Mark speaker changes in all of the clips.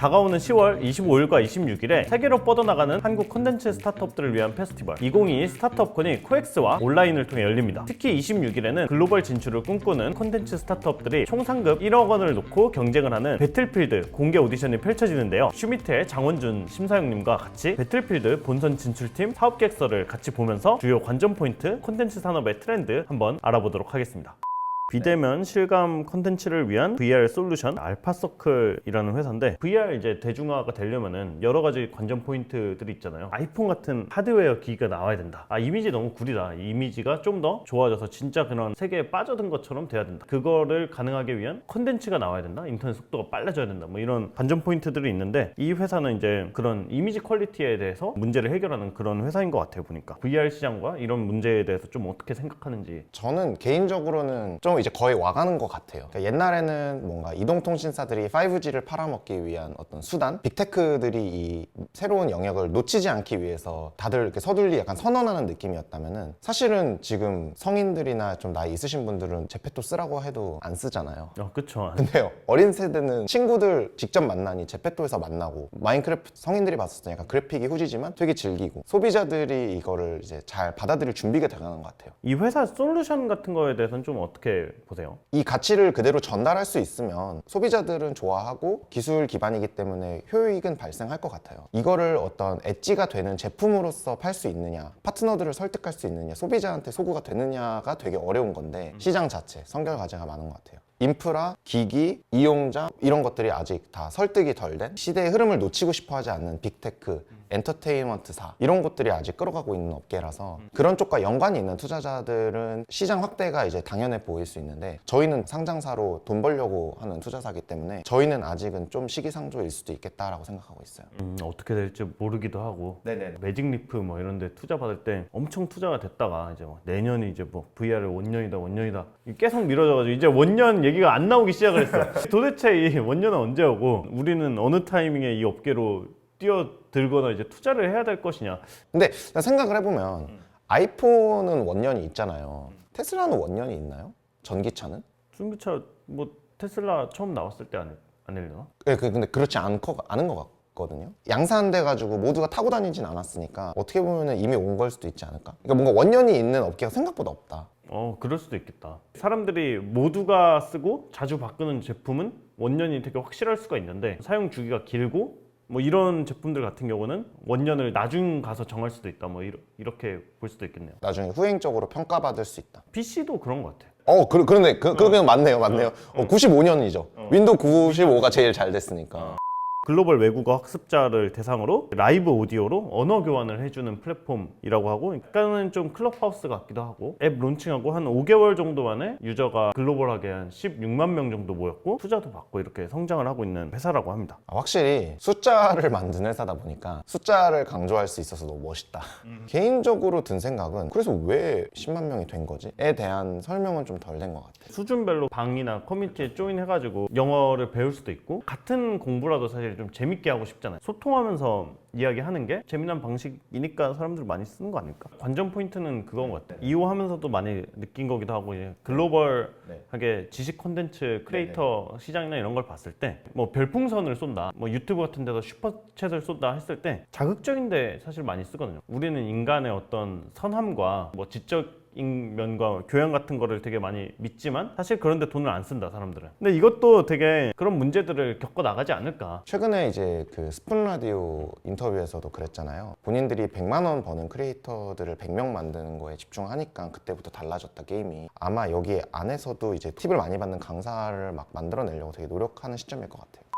Speaker 1: 다가오는 10월 25일과 26일에 세계로 뻗어나가는 한국 콘텐츠 스타트업들을 위한 페스티벌 2022 스타트업콘이 코엑스와 온라인을 통해 열립니다. 특히 26일에는 글로벌 진출을 꿈꾸는 콘텐츠 스타트업들이 총 상금 1억 원을 놓고 경쟁을 하는 배틀필드 공개 오디션이 펼쳐지는데요. 슈미트의 장원준 심사위원님과 같이 배틀필드 본선 진출팀 사업 계획서를 같이 보면서 주요 관전 포인트, 콘텐츠 산업의 트렌드 한번 알아보도록 하겠습니다. 비대면 실감 콘텐츠를 위한 VR 솔루션 알파서클이라는 회사인데, VR 이제 대중화가 되려면은 여러 가지 관전 포인트들이 있잖아요. 아이폰 같은 하드웨어 기기가 나와야 된다. 이미지 너무 구리다. 이 이미지가 좀 더 좋아져서 진짜 그런 세계에 빠져든 것처럼 돼야 된다. 그거를 가능하게 위한 콘텐츠가 나와야 된다. 인터넷 속도가 빨라져야 된다. 뭐 이런 관전 포인트들이 있는데, 이 회사는 이제 그런 이미지 퀄리티에 대해서 문제를 해결하는 그런 회사인 것 같아요. 보니까 VR 시장과 이런 문제에 대해서 좀 어떻게 생각하는지.
Speaker 2: 저는 개인적으로는 좀 이제 거의 와가는 것 같아요. 그러니까 옛날에는 뭔가 이동통신사들이 5G를 팔아먹기 위한 어떤 수단, 빅테크들이 이 새로운 영역을 놓치지 않기 위해서 다들 이렇게 서둘리 약간 선언하는 느낌이었다면은, 사실은 지금 성인들이나 좀 나이 있으신 분들은 제페토 쓰라고 해도 안 쓰잖아요.
Speaker 1: 그쵸.
Speaker 2: 근데 어린 세대는 친구들 직접 만나니 제페토에서 만나고, 마인크래프트 성인들이 봤을 때 약간 그래픽이 후지지만 되게 즐기고, 소비자들이 이거를 이제 잘 받아들일 준비가 돼가는 것 같아요.
Speaker 1: 이 회사 솔루션 같은 거에 대해서는 좀 어떻게 보세요?
Speaker 2: 이 가치를 그대로 전달할 수 있으면 소비자들은 좋아하고 기술 기반이기 때문에 효익은 발생할 것 같아요. 이거를 어떤 엣지가 되는 제품으로서 팔 수 있느냐, 파트너들을 설득할 수 있느냐, 소비자한테 소구가 되느냐가 되게 어려운 건데, 시장 자체, 선결 과제가 많은 것 같아요. 인프라, 기기, 이용자 이런 것들이 아직 다 설득이 덜 된, 시대의 흐름을 놓치고 싶어 하지 않는 빅테크, 엔터테인먼트사 이런 것들이 아직 끌어가고 있는 업계라서 그런 쪽과 연관이 있는 투자자들은 시장 확대가 이제 당연해 보일 수 있는데, 저희는 상장사로 돈 벌려고 하는 투자사기 때문에 저희는 아직은 좀 시기상조일 수도 있겠다라고 생각하고 있어요.
Speaker 1: 어떻게 될지 모르기도 하고.
Speaker 2: 네네.
Speaker 1: 매직리프 뭐 이런 데 투자 받을 때 엄청 투자가 됐다가 이제 내년이 이제 VR을 원년이다 계속 미뤄져가지고 이제 원년 얘기가 안 나오기 시작을 했어. 도대체 이 원년은 언제 오고 우리는 어느 타이밍에 이 업계로 뛰어들거나 이제 투자를 해야 될 것이냐.
Speaker 2: 근데 생각을 해보면 아이폰은 원년이 있잖아요. 테슬라는 원년이 있나요? 전기차는?
Speaker 1: 전기차 뭐 테슬라 처음 나왔을 때 아닐려나?
Speaker 2: 네, 근데 그렇지 않은 것 같거든요. 양산돼가지고 모두가 타고 다니진 않았으니까 어떻게 보면 이미 온 걸 수도 있지 않을까? 그러니까 뭔가 원년이 있는 업계가 생각보다 없다.
Speaker 1: 그럴 수도 있겠다. 사람들이 모두가 쓰고 자주 바꾸는 제품은 원년이 되게 확실할 수가 있는데, 사용 주기가 길고 뭐 이런 제품들 같은 경우는 원년을 나중 가서 정할 수도 있다. 뭐 이렇게 볼 수도 있겠네요.
Speaker 2: 나중에 후행적으로 평가받을 수 있다.
Speaker 1: PC도 그런 것 같아.
Speaker 2: 그러네. 그건 맞네요. 95년이죠. 윈도우 95가 제일 잘 됐으니까.
Speaker 1: 글로벌 외국어 학습자를 대상으로 라이브 오디오로 언어 교환을 해주는 플랫폼이라고 하고, 약간은 좀 클럽하우스 같기도 하고, 앱 론칭하고 한 5개월 정도 만에 유저가 글로벌하게 한 16만 명 정도 모였고 투자도 받고 이렇게 성장을 하고 있는 회사라고 합니다.
Speaker 2: 확실히 숫자를 만든 회사다 보니까 숫자를 강조할 수 있어서 너무 멋있다. 개인적으로 든 생각은, 그래서 왜 10만 명이 된 거지? 에 대한 설명은 좀 덜 된 것 같아요.
Speaker 1: 수준별로 방이나 커뮤니티에 조인해가지고 영어를 배울 수도 있고, 같은 공부라도 사실 좀 재밌게 하고 싶잖아요. 소통하면서 이야기하는 게 재미난 방식이니까 사람들 많이 쓰는 거 아닐까? 관전 포인트는 그건 것 같아요. 이호하면서도 많이 느낀 거기도 하고, 글로벌하게 지식 콘텐츠 크리에이터 시장이나 이런 걸 봤을 때 뭐 별풍선을 쏜다, 뭐 유튜브 같은 데서 슈퍼챗을 쏜다 했을 때 자극적인데 사실 많이 쓰거든요. 우리는 인간의 어떤 선함과 뭐 지적 면과 교양 같은 거를 되게 많이 믿지만 사실 그런데 돈을 안 쓴다, 사람들은. 근데 이것도 되게 그런 문제들을 겪어 나가지 않을까.
Speaker 2: 최근에 이제 그 스푼 라디오 인터뷰에서도 그랬잖아요. 본인들이 100만 원 버는 크리에이터들을 100명 만드는 거에 집중하니까 그때부터 달라졌다, 게임이. 아마 여기 안에서도 이제 팁을 많이 받는 강사를 막 만들어내려고 되게 노력하는 시점일 것 같아요.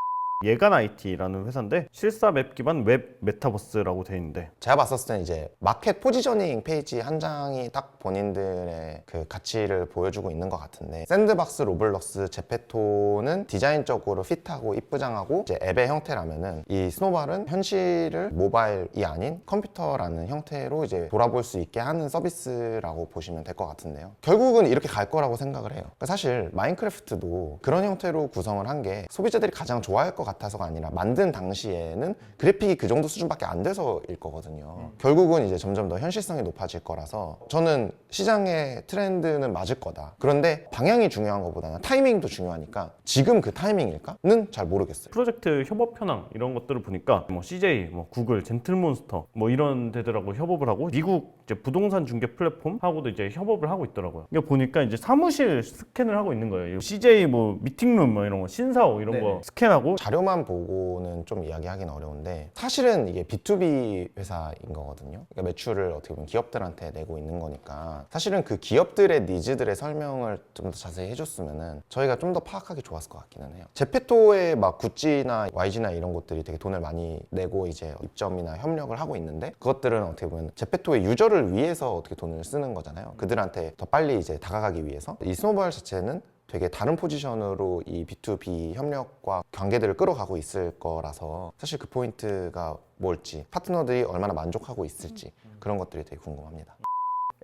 Speaker 1: 예간 IT라는 회사인데 실사 맵 기반 웹 메타버스라고 돼 있는데,
Speaker 2: 제가 봤었을 때는 이제 마켓 포지셔닝 페이지 한 장이 딱 본인들의 그 가치를 보여주고 있는 것 같은데, 샌드박스, 로블록스, 제페토는 디자인적으로 핏하고 이쁘장하고 이제 앱의 형태라면은, 이 스노발은 현실을 모바일이 아닌 컴퓨터라는 형태로 이제 돌아볼 수 있게 하는 서비스라고 보시면 될 것 같은데요. 결국은 이렇게 갈 거라고 생각을 해요. 그러니까 사실 마인크래프트도 그런 형태로 구성을 한 게 소비자들이 가장 좋아할 것 같아서가 아니라 만든 당시에는 그래픽이 그 정도 수준밖에 안 돼서일 거거든요. 결국은 이제 점점 더 현실성이 높아질 거라서 저는 시장의 트렌드는 맞을 거다. 그런데 방향이 중요한 것보다는 타이밍도 중요하니까 지금 그 타이밍일까는 잘 모르겠어요.
Speaker 1: 프로젝트 협업 현황 이런 것들을 보니까 뭐 CJ, 뭐 구글, 젠틀몬스터 뭐 이런 데들하고 협업을 하고 미국 이제 부동산 중개 플랫폼하고도 이제 협업을 하고 있더라고요. 이거 보니까 이제 사무실 스캔을 하고 있는 거예요. CJ 뭐 미팅룸 뭐 이런 거 신사옥 이런 거 스캔하고
Speaker 2: 자료만 보고는 좀 이야기하기는 어려운데 사실은 이게 B2B 회사인 거거든요. 그러니까 매출을 어떻게 보면 기업들한테 내고 있는 거니까 사실은 그 기업들의 니즈들의 설명을 좀 더 자세히 해줬으면은 저희가 좀 더 파악하기 좋았을 것 같기는 해요. 제페토에 막 구찌나 YG나 이런 곳들이 되게 돈을 많이 내고 이제 입점이나 협력을 하고 있는데 그것들은 어떻게 보면 제페토의 유저를 위해서 어떻게 돈을 쓰는 거잖아요. 그들한테 더 빨리 이제 다가가기 위해서 이 스노우볼 자체는 되게 다른 포지션으로 이 B2B 협력과 관계들을 끌어가고 있을 거라서 사실 그 포인트가 뭘지 파트너들이 얼마나 만족하고 있을지 그런 것들이 되게 궁금합니다.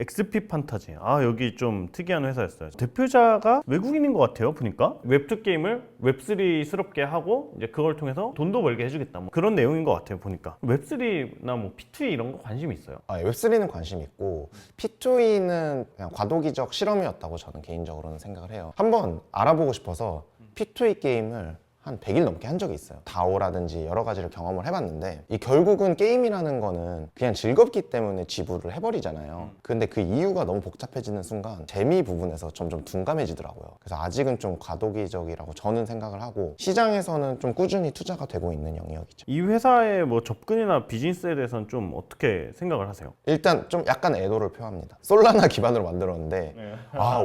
Speaker 1: XP 판타지. 아, 여기 좀 특이한 회사였어요. 대표자가 외국인인 것 같아요, 보니까. 웹2 게임을 웹3스럽게 하고 이제 그걸 통해서 돈도 벌게 해주겠다. 뭐 그런 내용인 것 같아요, 보니까. 웹3나 뭐 P2E 이런 거 관심 있어요?
Speaker 2: 웹3는 관심 있고 P2E는 그냥 과도기적 실험이었다고 저는 개인적으로는 생각을 해요. 한번 알아보고 싶어서 P2E 게임을 한 100일 넘게 한 적이 있어요. 다오라든지 여러 가지를 경험을 해봤는데 이 결국은 게임이라는 거는 그냥 즐겁기 때문에 지불을 해버리잖아요. 근데 그 이유가 너무 복잡해지는 순간 재미 부분에서 점점 둔감해지더라고요. 그래서 아직은 좀 과도기적이라고 저는 생각을 하고 시장에서는 좀 꾸준히 투자가 되고 있는 영역이죠.
Speaker 1: 이 회사의 뭐 접근이나 비즈니스에 대해서는 좀 어떻게 생각을 하세요?
Speaker 2: 일단 좀 약간 애도를 표합니다. 솔라나 기반으로 만들었는데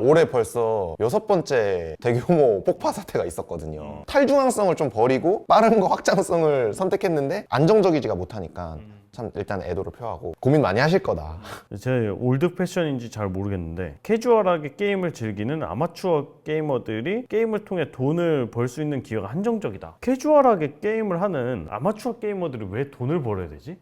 Speaker 2: 올해 벌써 6번째 대규모 폭파 사태가 있었거든요. 탈중앙성을 좀 버리고 빠른 거 확장성을 선택했는데 안정적이지가 못하니까 참 일단 애도를 표하고 고민 많이 하실 거다.
Speaker 1: 제 올드 패션인지 잘 모르겠는데 캐주얼하게 게임을 즐기는 아마추어 게이머들이 게임을 통해 돈을 벌 수 있는 기회가 한정적이다. 캐주얼하게 게임을 하는 아마추어 게이머들이 왜 돈을 벌어야 되지?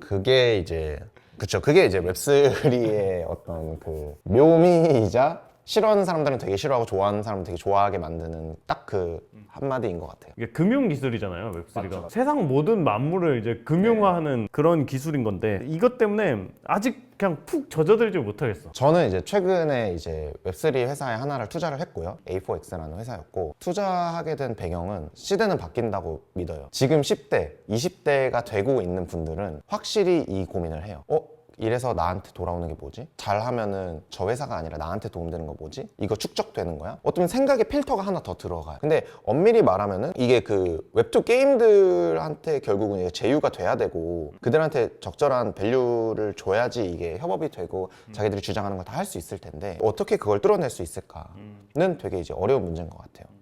Speaker 2: 그게 이제 그쵸. 그게 이제 웹3의 어떤 그 묘미이자 싫어하는 사람들은 되게 싫어하고 좋아하는 사람은 되게 좋아하게 만드는 딱 그 한마디인 것 같아요.
Speaker 1: 이게 금융 기술이잖아요, 웹3가. 세상 모든 만물을 이제 금융화하는 그런 기술인 건데 이것 때문에 아직 그냥 푹 젖어들지 못하겠어.
Speaker 2: 저는 이제 최근에 이제 웹3 회사에 하나를 투자를 했고요. A4X라는 회사였고 투자하게 된 배경은 시대는 바뀐다고 믿어요. 지금 10대, 20대가 되고 있는 분들은 확실히 이 고민을 해요. 이래서 나한테 돌아오는 게 뭐지? 잘하면은 저 회사가 아니라 나한테 도움되는 거 뭐지? 이거 축적되는 거야? 어쩌면 생각의 필터가 하나 더 들어가요. 근데 엄밀히 말하면은 이게 그 웹2 게임들한테 결국은 이게 제휴가 돼야 되고 그들한테 적절한 밸류를 줘야지 이게 협업이 되고 자기들이 주장하는 걸 다 할 수 있을 텐데 어떻게 그걸 뚫어낼 수 있을까는 되게 이제 어려운 문제인 것 같아요.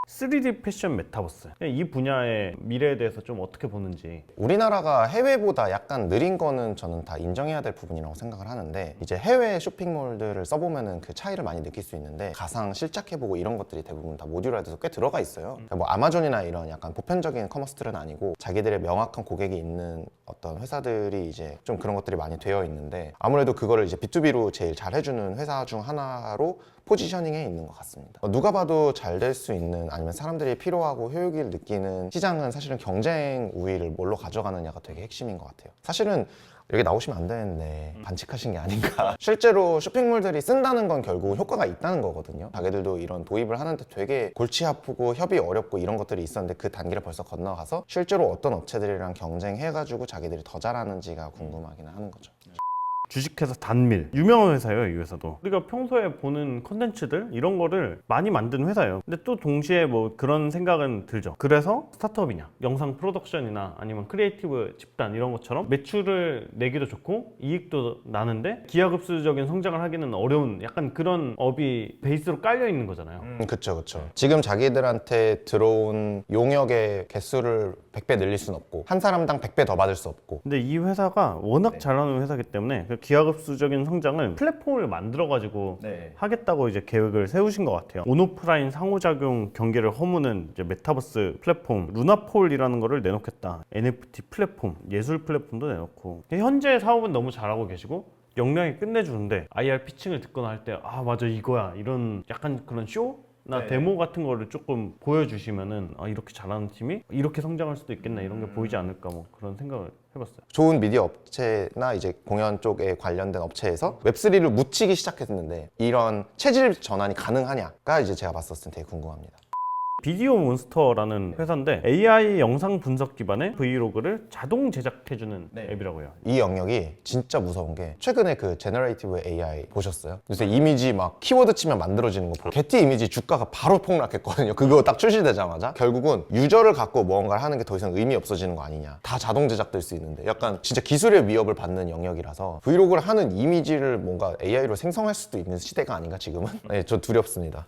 Speaker 1: 3D 패션 메타버스. 이 분야의 미래에 대해서 좀 어떻게 보는지.
Speaker 2: 우리나라가 해외보다 약간 느린 거는 저는 다 인정해야 될 부분이라고 생각을 하는데 이제 해외 쇼핑몰들을 써보면은 그 차이를 많이 느낄 수 있는데 가상 실작해보고 이런 것들이 대부분 다 모듈화돼서 꽤 들어가 있어요. 그러니까 뭐 아마존이나 이런 약간 보편적인 커머스들은 아니고 자기들의 명확한 고객이 있는 어떤 회사들이 이제 좀 그런 것들이 많이 되어 있는데 아무래도 그거를 이제 B2B로 제일 잘 해주는 회사 중 하나로 포지셔닝에 있는 것 같습니다. 누가 봐도 잘 될 수 있는 아니면 사람들이 필요하고 효율을 느끼는 시장은 사실은 경쟁 우위를 뭘로 가져가느냐가 되게 핵심인 것 같아요. 사실은 여기 나오시면 안 되는데 반칙하신 게 아닌가. 실제로 쇼핑몰들이 쓴다는 건 결국 효과가 있다는 거거든요. 자기들도 이런 도입을 하는데 되게 골치 아프고 협의 어렵고 이런 것들이 있었는데 그 단계를 벌써 건너가서 실제로 어떤 업체들이랑 경쟁해가지고 자기들이 더 잘하는지가 궁금하기는 하는 거죠.
Speaker 1: 주식회사 단밀. 유명한 회사예요, 이 회사도. 우리가 평소에 보는 컨텐츠들 이런 거를 많이 만든 회사예요. 근데 또 동시에 뭐 그런 생각은 들죠. 그래서 스타트업이냐, 영상 프로덕션이나 아니면 크리에이티브 집단 이런 것처럼 매출을 내기도 좋고 이익도 나는데 기하급수적인 성장을 하기는 어려운 약간 그런 업이 베이스로 깔려 있는 거잖아요.
Speaker 2: 그쵸. 지금 자기들한테 들어온 용역의 개수를 100배 늘릴 순 없고 한 사람당 100배 더 받을 수 없고.
Speaker 1: 근데 이 회사가 워낙 잘하는 회사기 때문에 그 기하급수적인 성장을 플랫폼을 만들어가지고 하겠다고 이제 계획을 세우신 것 같아요. 온오프라인 상호작용 경계를 허무는 이제 메타버스 플랫폼 루나폴이라는 거를 내놓겠다. NFT 플랫폼, 예술 플랫폼도 내놓고 현재 사업은 너무 잘하고 계시고 역량이 끝내주는데 IR 피칭을 듣거나 할 때 아 맞아 이거야 이런 약간 그런 쇼? 네. 데모 같은 거를 조금 보여주시면은 아, 이렇게 잘하는 팀이 이렇게 성장할 수도 있겠나 이런 게 보이지 않을까 뭐 그런 생각을 해봤어요.
Speaker 2: 좋은 미디어 업체나 이제 공연 쪽에 관련된 업체에서 웹3를 묻히기 시작했는데 이런 체질 전환이 가능하냐가 이제 제가 봤었을 때 되게 궁금합니다.
Speaker 1: 비디오 몬스터라는 회사인데 AI 영상 분석 기반의 브이로그를 자동 제작해주는 앱이라고 해요.
Speaker 2: 이 영역이 진짜 무서운 게 최근에 그 제너레이티브 AI 보셨어요? 요새 이미지 막 키워드 치면 만들어지는 거 보고 게티 이미지 주가가 바로 폭락했거든요. 그거 딱 출시되자마자 결국은 유저를 갖고 뭔가를 하는 게 더 이상 의미 없어지는 거 아니냐. 다 자동 제작될 수 있는데 약간 진짜 기술의 위협을 받는 영역이라서 브이로그를 하는 이미지를 뭔가 AI로 생성할 수도 있는 시대가 아닌가 지금은? 네, 저 두렵습니다.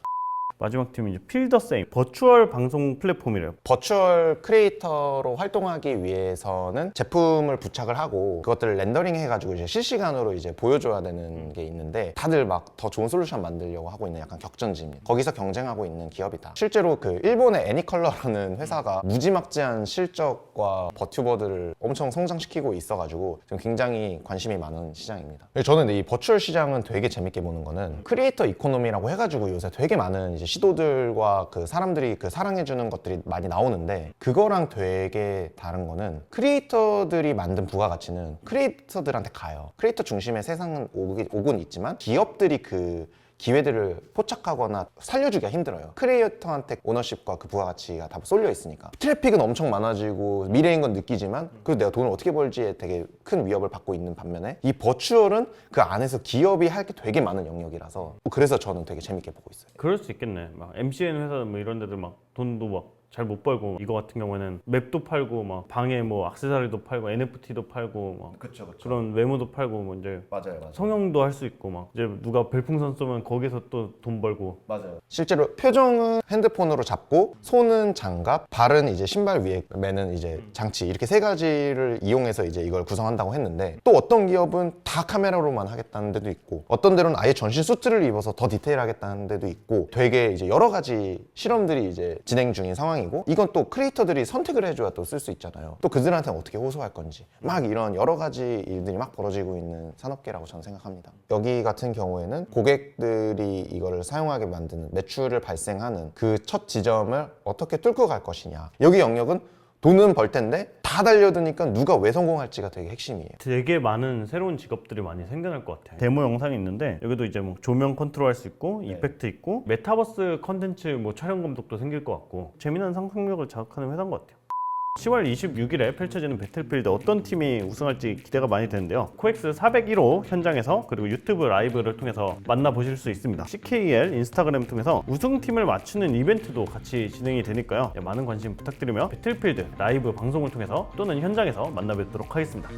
Speaker 1: 마지막 팀이 이제 필더세임 버추얼 방송 플랫폼이래요.
Speaker 2: 버추얼 크리에이터로 활동하기 위해서는 제품을 부착을 하고 그것들을 렌더링 해가지고 이제 실시간으로 이제 보여줘야 되는 게 있는데 다들 막 더 좋은 솔루션 만들려고 하고 있는 약간 격전지입니다. 거기서 경쟁하고 있는 기업이다. 실제로 그 일본의 애니컬러라는 회사가 무지막지한 실적과 버튜버들을 엄청 성장시키고 있어가지고 지금 굉장히 관심이 많은 시장입니다. 저는 이 버추얼 시장은 되게 재밌게 보는 거는 크리에이터 이코노미라고 해가지고 요새 되게 많은 이제 시도들과 그 사람들이 그 사랑해주는 것들이 많이 나오는데 그거랑 되게 다른 거는 크리에이터들이 만든 부가가치는 크리에이터들한테 가요. 크리에이터 중심의 세상은 오곤 있지만 기업들이 그 기회들을 포착하거나 살려주기가 힘들어요. 크리에이터한테 오너십과 그 부가가치가 다 쏠려 있으니까 트래픽은 엄청 많아지고 미래인 건 느끼지만 그래도 내가 돈을 어떻게 벌지에 되게 큰 위협을 받고 있는 반면에 이 버추얼은 그 안에서 기업이 할 게 되게 많은 영역이라서 그래서 저는 되게 재밌게 보고 있어요.
Speaker 1: 그럴 수 있겠네. 막 MCN 회사 뭐 이런 데들 막 돈도 막 잘 못 벌고 이거 같은 경우에는 맵도 팔고 막 방에 뭐 액세서리도 팔고 NFT도 팔고 막
Speaker 2: 그쵸.
Speaker 1: 그런 외모도 팔고 뭐 이제
Speaker 2: 맞아요.
Speaker 1: 성형도 할 수 있고 막 이제 누가 별풍선 쏘면 거기서 또 돈 벌고
Speaker 2: 맞아요. 실제로 표정은 핸드폰으로 잡고 손은 장갑, 발은 이제 신발 위에 매는 이제 장치 이렇게 세 가지를 이용해서 이제 이걸 구성한다고 했는데 또 어떤 기업은 다 카메라로만 하겠다는 데도 있고 어떤 데로는 아예 전신 수트를 입어서 더 디테일하겠다는 데도 있고 되게 이제 여러 가지 실험들이 이제 진행 중인 상황이고 이건 또 크리에이터들이 선택을 해줘야 또 쓸 수 있잖아요. 또 그들한테는 어떻게 호소할 건지 막 이런 여러 가지 일들이 막 벌어지고 있는 산업계라고 저는 생각합니다. 여기 같은 경우에는 고객들이 이거를 사용하게 만드는 매출을 발생하는 그 첫 지점을 어떻게 뚫고 갈 것이냐. 여기 영역은 돈은 벌 텐데 다 달려드니까 누가 왜 성공할지가 되게 핵심이에요.
Speaker 1: 되게 많은 새로운 직업들이 많이 생겨날 것 같아요. 데모 영상이 있는데 여기도 이제 뭐 조명 컨트롤할 수 있고 이펙트 있고 메타버스 컨텐츠 뭐 촬영 감독도 생길 것 같고 재미난 상상력을 자극하는 회사인 것 같아요. 10월 26일에 펼쳐지는 배틀필드 어떤 팀이 우승할지 기대가 많이 되는데요. 코엑스 401호 현장에서 그리고 유튜브 라이브를 통해서 만나보실 수 있습니다. CKL 인스타그램 통해서 우승팀을 맞추는 이벤트도 같이 진행이 되니까요. 많은 관심 부탁드리며 배틀필드 라이브 방송을 통해서 또는 현장에서 만나뵙도록 하겠습니다.